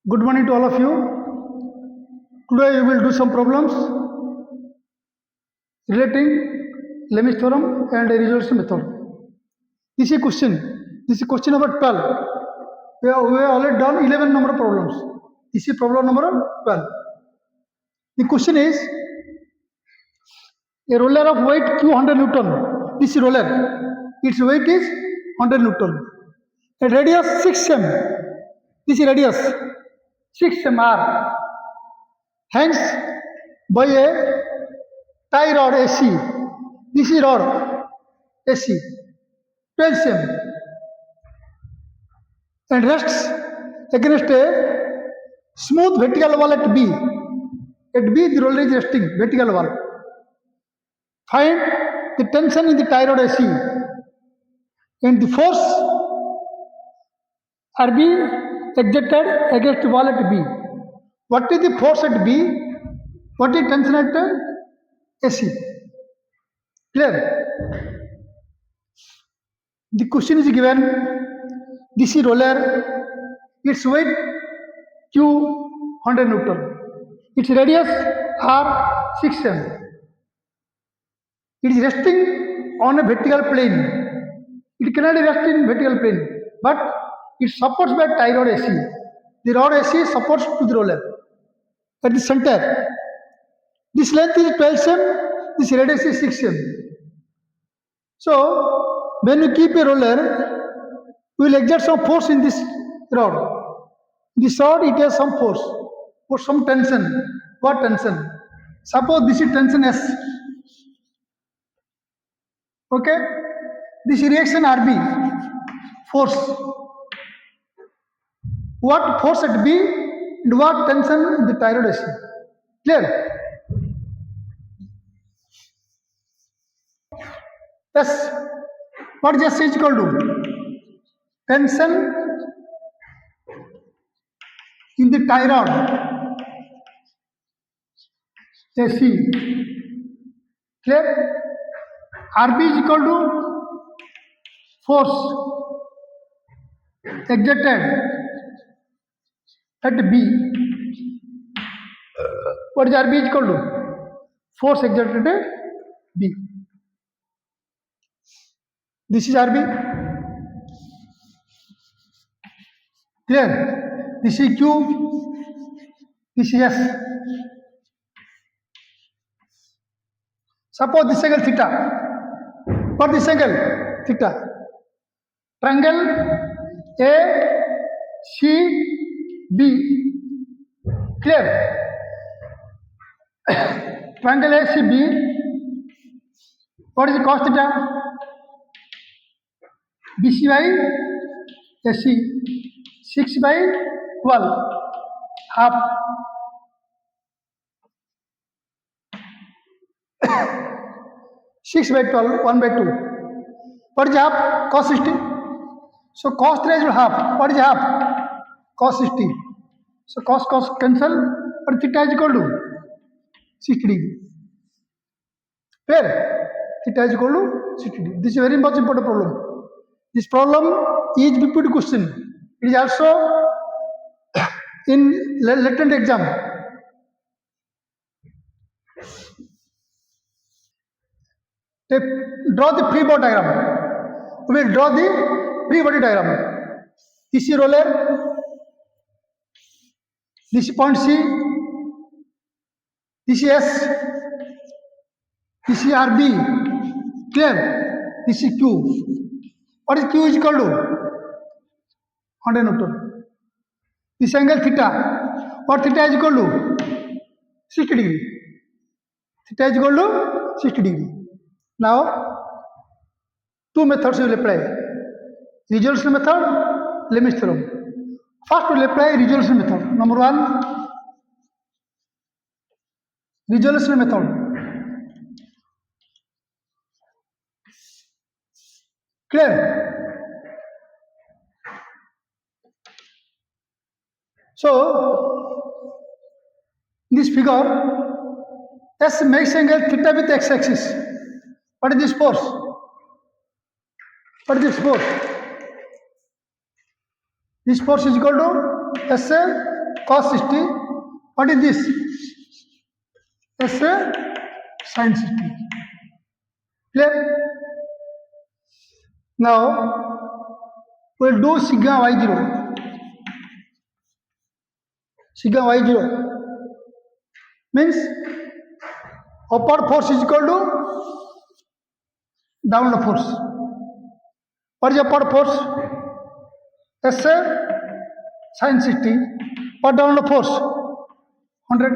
Good morning to all of you. Today we will do some problems relating Lem's theorem and resolution method. This is question. This is question number 12. We have already done 11 number of problems. This is problem number 12. The question is a roller of weight Q 100 Newton. This roller, its weight is 100 Newton. A radius 6 m. This is radius 6 m r. Hence, by a tie rod AC, this is rod AC, 12 m, and rests against a smooth vertical wall at B. At B, the roller is resting, vertical wall. Find the tension in the tie rod AC and the force RB exerted against the wall at B. What is the force at B? What is tension at AC? Clear? The question is given. This is roller. Its weight Q 100 Newton. Its radius R 6 m. It is resting on a vertical plane. It cannot rest in vertical plane, but it supports by tie rod AC. The rod AC supports to the roller. At the center, this length is 12 m, this radius is 6 m. So, when you keep a roller, we will exert some force in this rod. This rod, it has some force, or some tension. What tension? Suppose this is tension S. Okay? This reaction RB, force. What force at B and what tension in the tie rod AC? Clear? Yes. What is S equal to? Tension in the tie rod AC. Clear? RB is equal to force exerted at B. What is RB is equal to? Force exerted at B. This is RB. Clear? This is Q. This is S. Suppose this angle theta. What this angle? Theta. Triangle A C B. Clear? Triangle A C B. What is the cos theta? BC by AC. 6 by 12. Half. Six by 12, 1 by 2. What is half? Cos 60. So cos 3 is half. What is half? Cos 60. So cos cancel. But theta is equal to 60 degree. Fair? Theta is equal to 60 degree. This is very much important problem. This problem is repeat question. It is also in latent exam. Draw the free body diagram. We will draw the free body diagram. This is roller. This is point C. This is S. This is RB. Clear? This is Q. What is Q is equal to? 100 Newton. This angle theta. What theta is equal to? 60 degree. Theta is equal to 60 degree. Now, two methods we will apply. Resolution method, Lem's theorem. First we will apply resolution method. Number 1, resolution method. Clear? So, in this figure, S makes angle theta with x-axis. What is this force? What is this force? This force is equal to S cos 60. What is this? S sin 60. Clear? Now we'll do sigma y0. Sigma y0 means upward force is equal to downward force. What is upward force? S sin 60. What downward force? 100.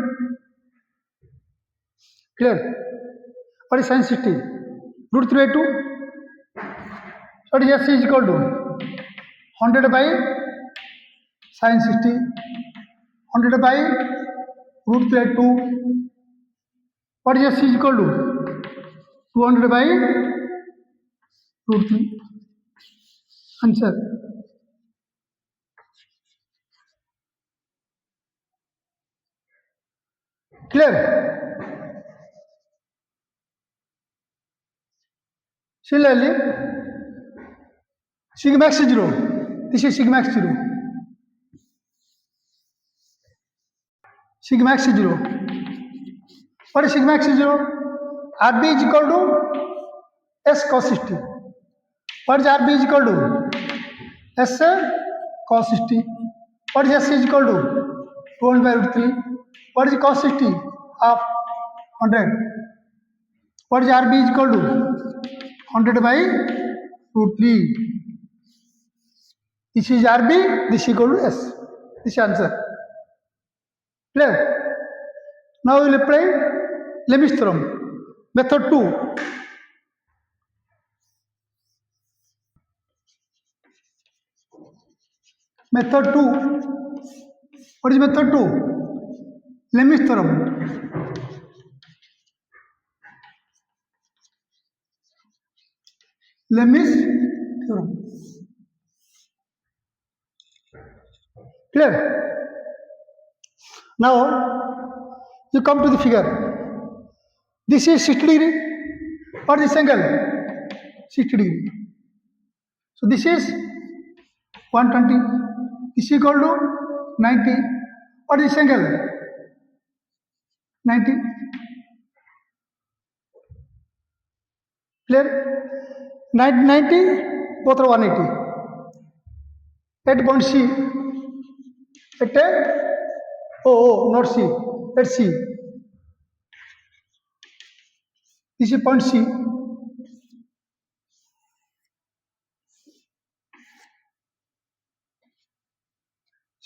Clear? What is sin 60? Root 3 by 2. What is S is equal to 100 by sin 60. 100 by root 3 by 2. What is S is equal to 200 by root 3. Answer. Clear? Similarly, sigma x is 0. This is sigma x 0. Sigma x is 0. What is sigma x is 0? RB is equal to S cos 60. What is RB is equal to? S cos 60. What is S is equal to? 200 by root 3. What is cos 60? Half 100. What is RB is equal to? 100 by root 3. This is RB, this is equal to S. This is answer. Clear? Now we will apply Lem's theorem. Method 2. Method 2. What is method 2? Lem's theorem. Lem's theorem. Clear? Now you come to the figure. This is 60 degree. What is this angle? 60 degree. So this is 120. This is equal to 90. What is this angle? 90. Clear? 90, both are 180. At point C. At not C. At C. This is point C.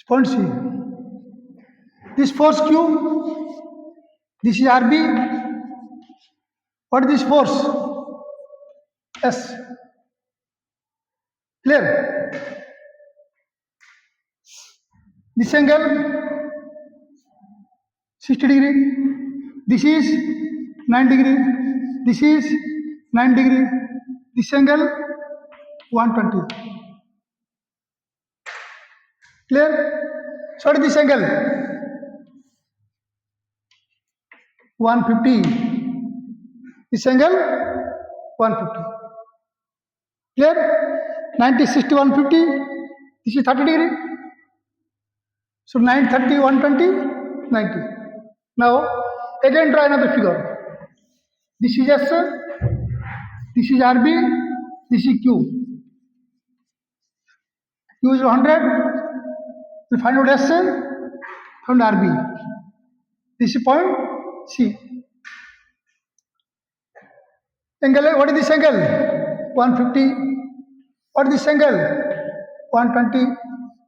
Point C. This force Q. This is RB. What is this force? S. Clear? This angle 60 degree. This is 9 degree. This is 9 degree. This angle 120. Clear? So what is this angle? 150. This angle 150. Clear? 90, 60, 150. This is 30 degree. So 9, 30, 120, 90. Now again draw another figure. This is S. This is RB. This is Q. Q is 100. We find out S from RB. This is point C. Angle, what is this angle? 150. What is this angle? 120.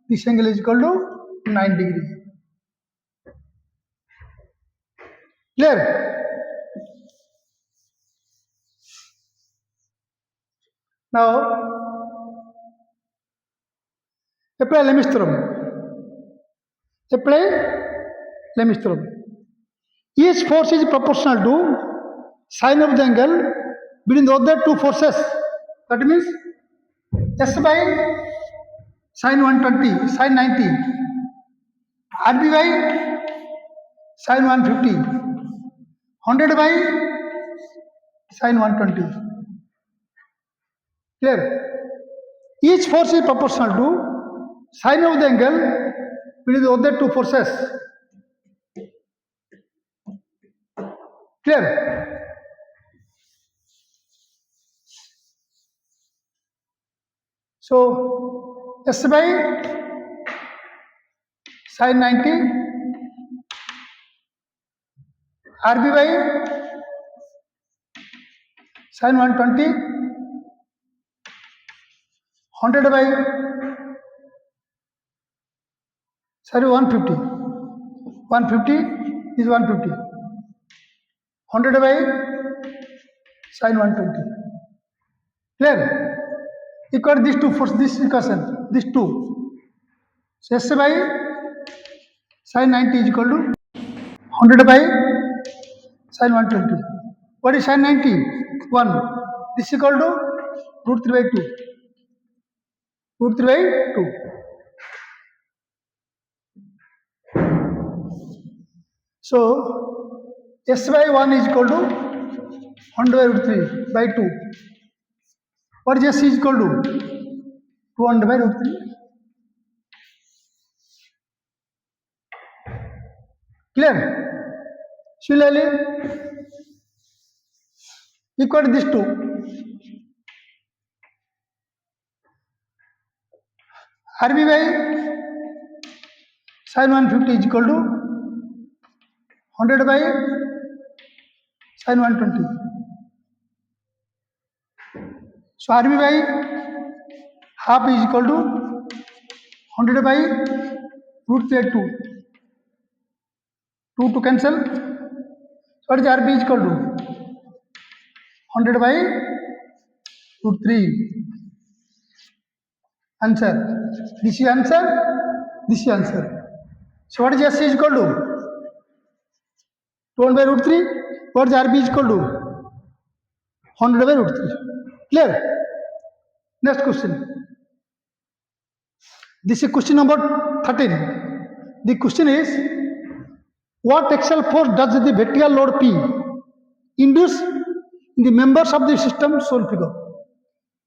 This angle is equal to 9 degree. Clear? Now apply Lem's theorem. Apply Lem's theorem. Each force is proportional to sine of the angle between the other two forces. That means S by sine 120, sine 90, RB by sine 150, 100 by sine 120. Clear? Each force is proportional to sine of the angle between the other two forces. Clear? So S by sin 90, RB by sin 120, 100 by 150. 150 is 150. 100 by sin 120. Clear? Equal these two force, this equation, these two. So S by sin 90 is equal to 100 by sin 120. What is sin 90? 1. This is equal to root 3 by 2. Root 3 by 2. So S by 1 is equal to 100 by root 3 by 2. What is S is equal to? 200 by root 3. Clear? Similarly, equal to these two. RB by sin 150 is equal to 100 by sin 120. So RB by half is equal to 100 by root 3 by 2. 2 to cancel. So what is RB is equal to 100 by root 3. Answer. This is answer. This is answer. So what is S is equal to 200 by root 3. What is RB is equal to 100 by root 3. Clear? Next question. This is question number 13. The question is, what axial force does the vertical load P induce in the members of the system shown figure?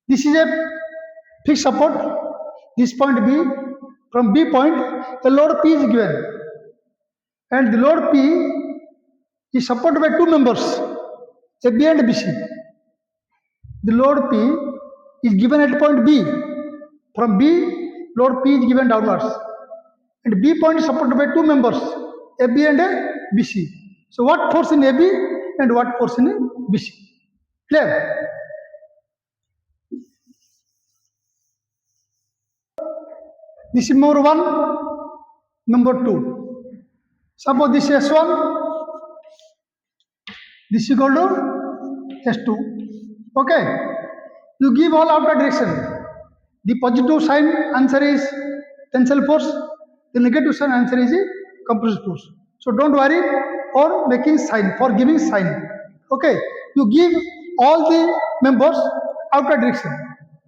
This is a fixed support. This point B, from B point, the load P is given, and the load P is supported by two members, AB and BC. The load P is given at point B. From B, load P is given downwards, and B point is supported by two members, AB and BC. So what force in AB and what force in BC? Clear? This is member 1, member 2. Suppose this is S1, this is equal to S2. Okay? You give all outer direction. The positive sign answer is tensile force, the negative sign answer is compressive force. So don't worry for making sign, for giving sign. Okay? You give all the members outer direction.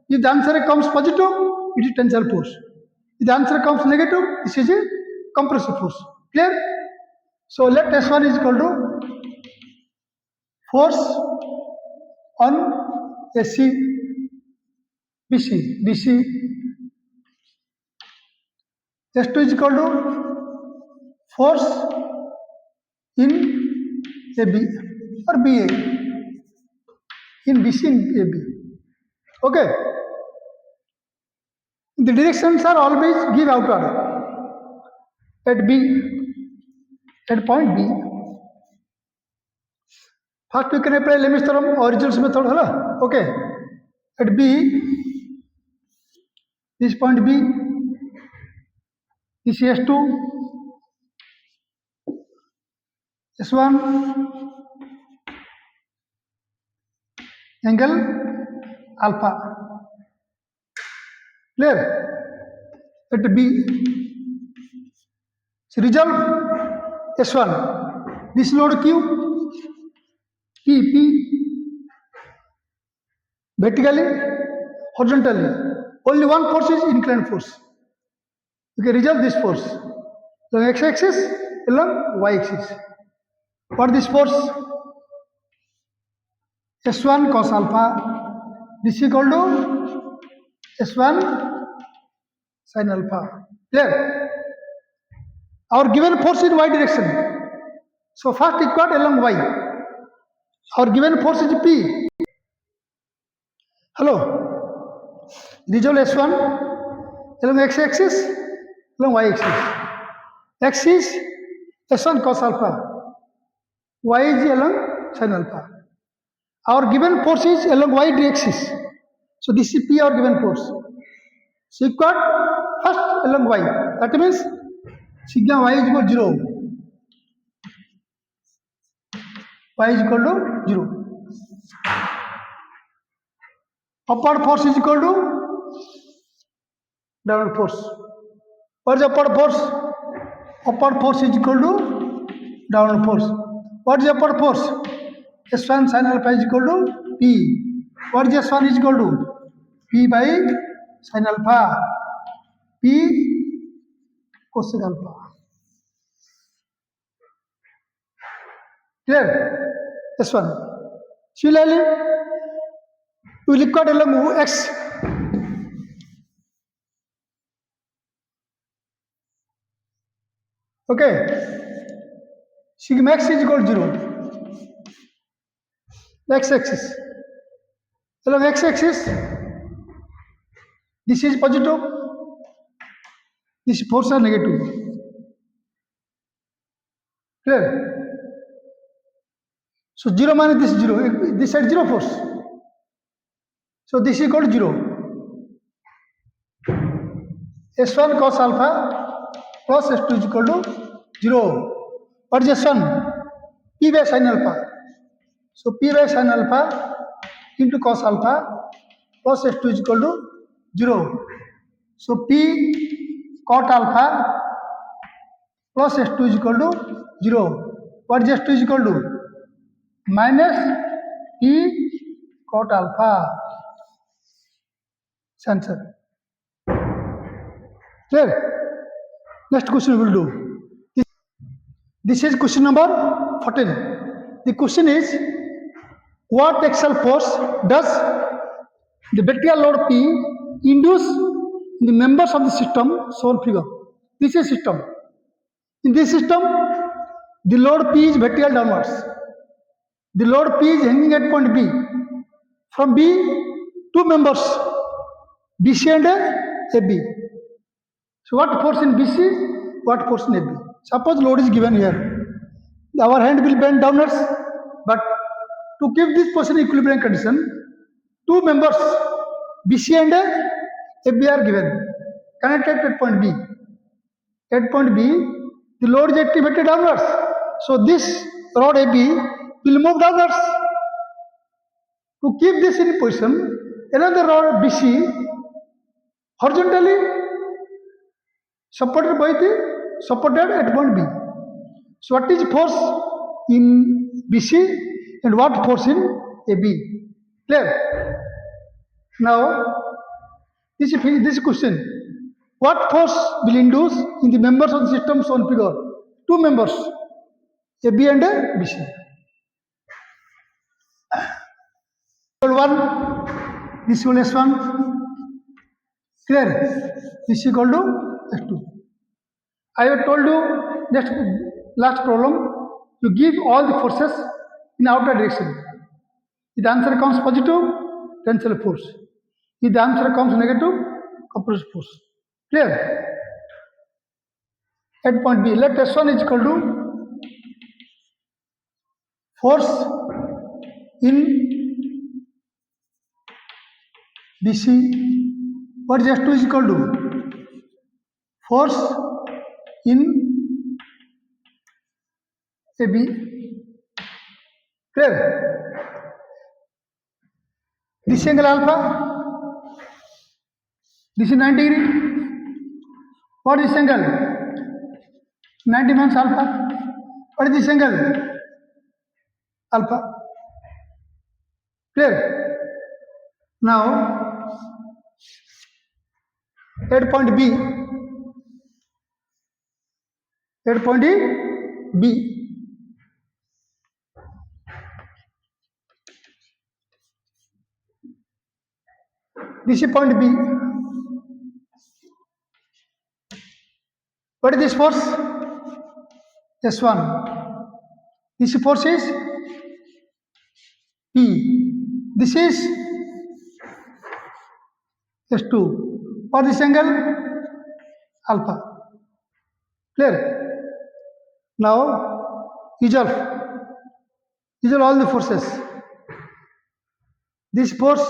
If the answer comes positive, it is tensile force. If the answer comes negative, this is a compressive force. Clear? So let S1 is equal to force on AC, BC. S2 is equal to force in AB or BA, in BC in AB. Okay? The directions are always give outward at B, at point B. First we can apply Lem's theorem, origins method. Okay? At B, this point B, this is S2, S1, angle alpha. Clear? At B. So resolve S1. This load Q, P, vertically, horizontally. Only one force is inclined force. You can resolve this force along x-axis, along y-axis. What is this force? S1 cos alpha. This is equal to S1 sin alpha. Clear? Our given force in y direction. So first equate along y. Our given force is P. Hello. Resolve S1 along x-axis, along y-axis. X is S1 cos alpha. Y is along sin alpha. Our given force is along y axis. So this is P, our given force. So equate first along y. That means sigma y is equal to 0. Y is equal to 0. Upward force is equal to downward force. What is upward force? Upward force is equal to downward force. What is upward force? S1 sin alpha is equal to P. What is S1 is equal to? P by sin alpha. P cosec alpha. Clear? S1. Similarly, we will equate along x. Okay. Sigma x is equal to 0. X-axis. Along x-axis, this is positive, this force are negative. Clear? So 0 minus this 0, this side 0 force. So this is equal to 0. S1 cos alpha plus S2 is equal to 0. What is S1? P by sin alpha. So P by sin alpha into cos alpha plus S2 is equal to 0. So P cot alpha plus S2 is equal to 0. What is S2 is equal to? Minus P cot alpha. Answer. Clear? Next question we will do. This is question number 14. The question is, what axial force does the vectorial load P induce in the members of the system shown figure? This is system. In this system, the load P is vectorial downwards. The load P is hanging at point B. From B, two members, BC and AB. So what force in BC, what force in AB? Suppose load is given here. Our hand will bend downwards, but to keep this position in equilibrium condition, two members, BC and AB are given, connected at point B. At point B, the load is activated downwards. So this rod AB will move downwards. To keep this in position, another rod BC horizontally supported at point B. So what is force in BC and what force in AB? Clear? Now, this question. What force will induce in the members of the system shown figure? Two members, AB and BC. One, this equal S1. Clear? This is equal to S2. I have told you last problem, you give all the forces in outer direction. If the answer comes positive, tensile force. If the answer comes negative, compressive force. Clear? At point B, let S1 is equal to force in BC. What is S2 is equal to? Force in AB. Clear? This angle alpha, this is 90 degree. What is this angle? 90 minus alpha. What is this angle? Alpha. Clear? Now, at point B, this is point B. What is this force? S1. This force is P. This is S2. For this angle, alpha. Clear? Now, resolve. Resolve all the forces. This force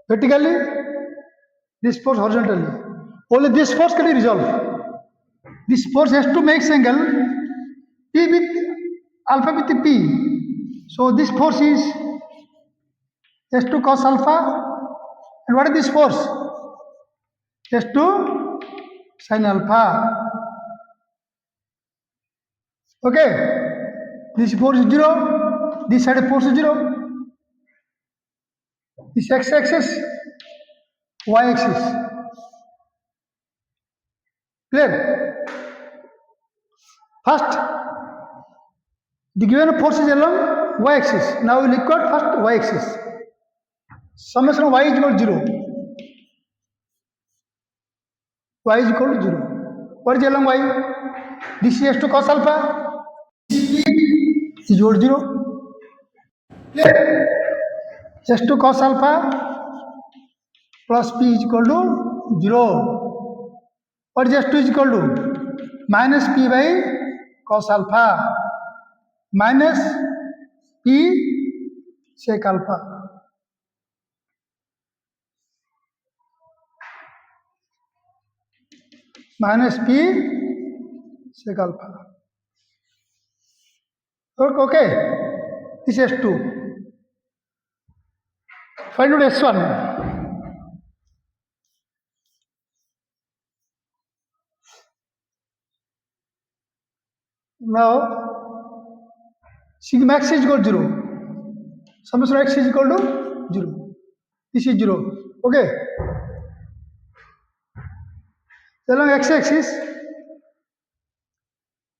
vertically, this force horizontally. Only this force can be resolved. This force has to make angle P with alpha with P. So this force is S2 cos alpha. And what is this force? S2 sin alpha. Okay. This force is 0. This side force is 0. This x-axis, y-axis. Clear? First, the given force is along y-axis. Now we record first y-axis. Summation of y is equal to 0. Y is equal to 0. What is along y? This is S2 cos alpha. This is equal to 0. Clear? S2 cos alpha plus P is equal to 0. What is S2 is equal to? Minus P by cos alpha minus P sec alpha. Minus P sec alpha. Okay. This is S2. Find out S1. Now, sigma x is equal to 0. Summation of x is equal to 0. This is 0. Okay. Along x-axis,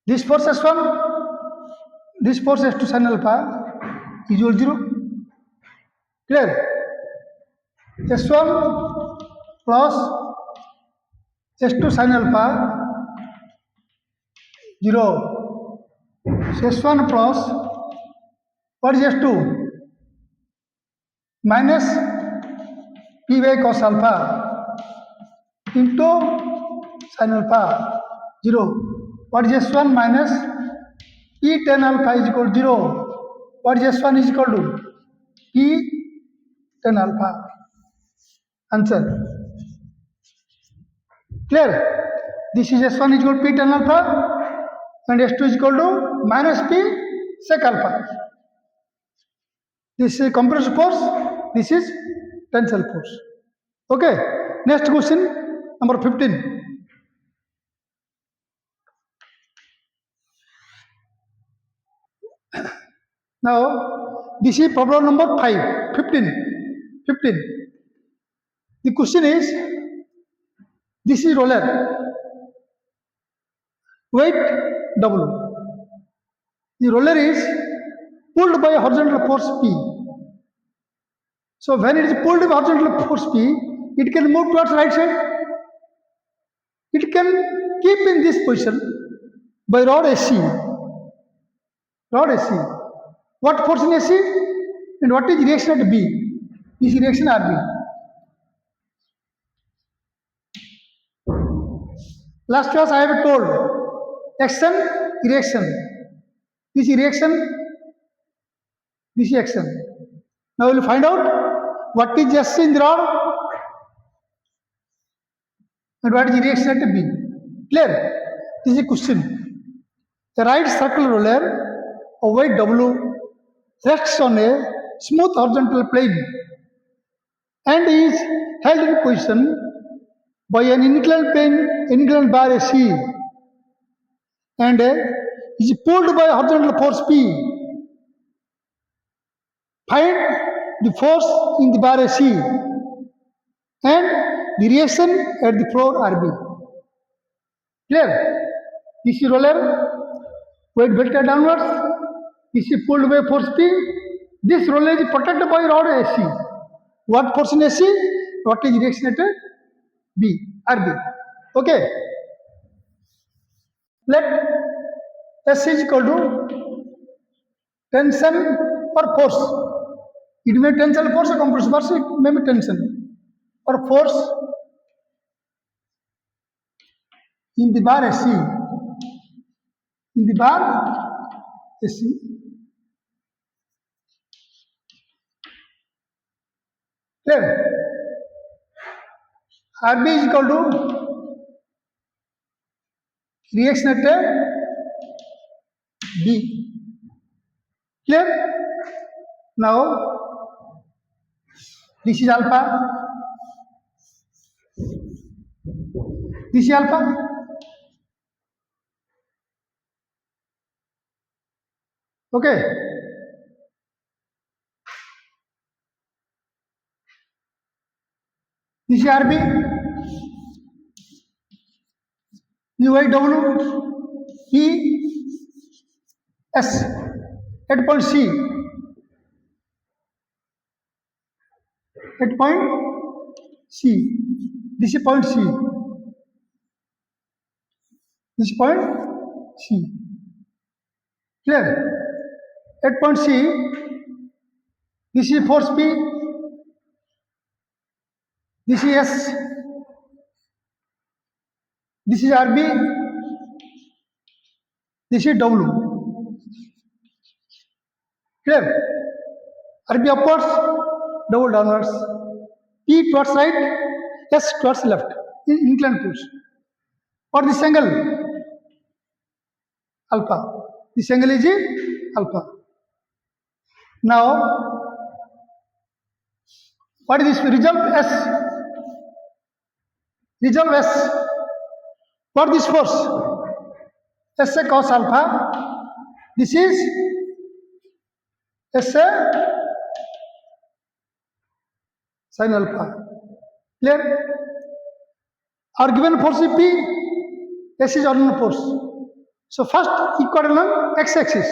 this force S1, this force S2 sin alpha is equal to 0. Clear? S1 plus S2 sin alpha 0. So S1 plus what is S2? Minus P by cos alpha into sin alpha 0. What is S1 minus P tan alpha is equal to 0. What is S1 is equal to? P tan alpha. Answer. Clear? This is S1 is equal to P tan alpha and S2 is equal to minus P sec alpha. This is compressive force, this is tensile force. Okay, next question, number 15. Now, this is problem number 5, 15. 15. The question is, this is roller, weight W. The roller is pulled by a horizontal force P. So when it is pulled by horizontal force P, it can move towards right side. It can keep in this position by rod AC. Rod AC. What force in AC and what is reaction at B? This reaction RB. Last class I have told action, reaction. This reaction, this action. Now we will find out what is S in the rod and what is the reaction at B. Clear? This is a question. The right circular roller of weight W rests on a smooth horizontal plane and is held in position by an inclined bar AC and is pulled by horizontal force P. Find the force in the bar AC and the reaction at the floor RB. Clear? This is roller, weight vector downwards. This is pulled by force P. This roller is protected by rod AC. What force in AC? What is reaction at B, RB. Okay. Let S is equal to tension or force. It may be tensile force or compressive force, it may be tension or force in the bar SC. In the bar SC. Clear? RB is equal to reaction at B. Clear? Now, this is alpha. This is alpha. Okay. This is RB. UIW. E. S. At point C. At point C. This is point C. This is point C. Clear? At point C, this is force P. This is S. This is RB. This is W. Clear? RB upwards, W downwards. P towards right, S towards left. Inclined push. For this angle, alpha. This angle is alpha. Now, what is this? Resolve S. Resolve S. For this force, S a cos alpha. This is S a sin alpha. Clear? Our given force is P. S is ordinary force. So first equator along x-axis.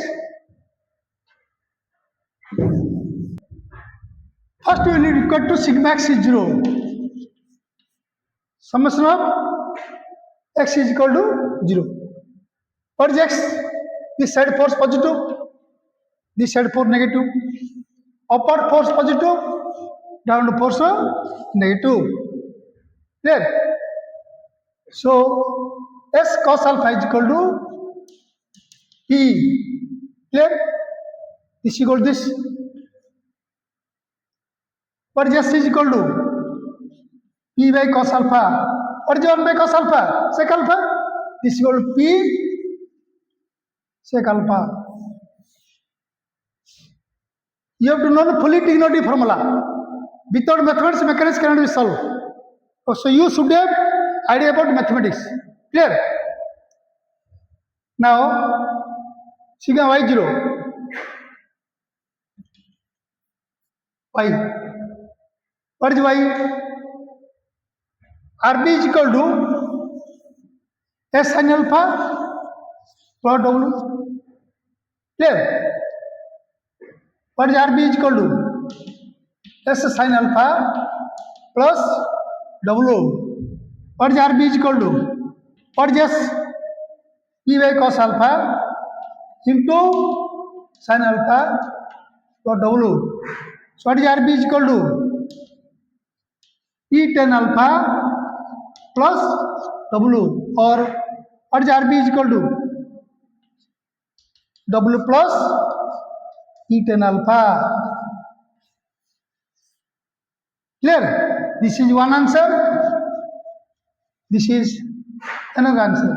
First we will equal to sigma x is 0. Summation of x is equal to 0. What is x? This side force positive. This side force negative. Upward force positive. Downward force negative. Clear? So S cos alpha is equal to P. Clear? This is equal to this. What is S is equal to? P by cos alpha. What is 1 by cos alpha? Sec alpha. This is equal to P sec alpha. You have to know the fully trigonometry formula. Without mathematics, mechanics cannot be solved. So you should have idea about mathematics. Clear? Now, sigma y0. Y. What is y? RB is equal to S sin alpha plus W. Clear? What is RB is equal to S sin alpha plus W. What is RB is equal to? What is S? P by cos alpha into sin alpha plus W. So what is RB is equal to? P tan alpha plus W, or what is RB is equal to? W plus P tan alpha. Clear? This is one answer. This is another answer.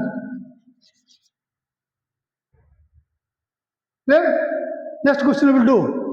Clear? Next question we will do.